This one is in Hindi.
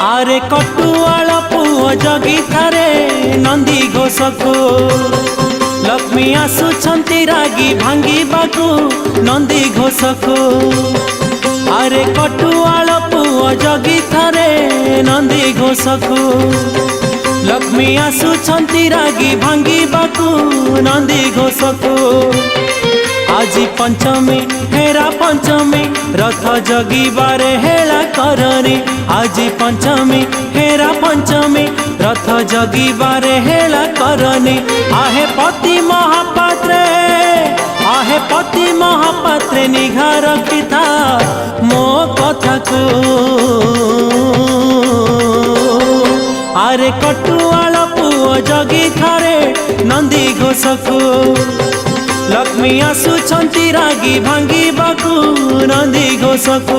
आरे कटुआल पुओ जगी थारे नंदी घोषको लक्ष्मी आसुछंती रागी भांगी बाकू नंदी घोषको आरे कटुआल पुओ जगी थारे नंदी घोषको लक्ष्मी आसुछंती रागी भांगी बाकू नंदी घोषको आज पंचमी हेरा पंचमी रथ जगिबारे हेला करनी आज पंचमी हेरा पंचमी रथ जगिबारे हेला करनी आहे पति महापात्रे निघा रखिता मो कथा को आरे कटुआल पुओ जगी थारे नंदी घोषको लक्ष्मी आसुछंती रागी भांगी बाकू नंदी घोषको।